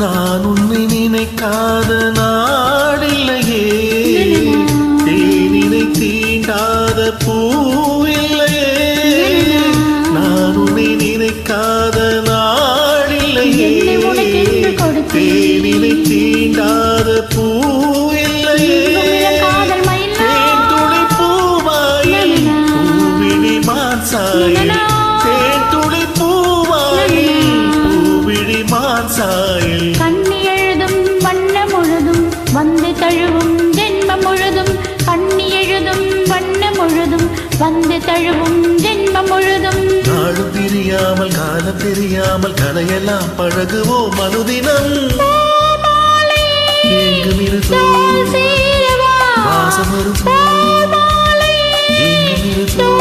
நான் உன்னை நினைக்காத நாடில்லையே, தேனினை தீண்டாத பூவில்லையே. நான் உன்னை நினைக்காத நாடில்லையே, தேனினை தீண்டாத பூவில்லையே. தேன்துளி பூவாயில் பூவிழி மான்சாயில், தேன்துளி பூவாயில் பூவிழி மான்சாயில். கண்ணி எழுதும் வண்ணம் முழுதும் வந்து தழுவும் ஜென்மம் முழுதும், கண்ணி எழுதும் வண்ணம் முழுதும் வந்து தழுவும் ஜென்மம் முழுதும். நாளும் பிரியாமல் காலம் தெரியாமல் கதையெல்லாம் பழகுவோம் அனுதினம். எங்கும் இருக்கும் வாசம் வரும், எங்கும் இருக்கும்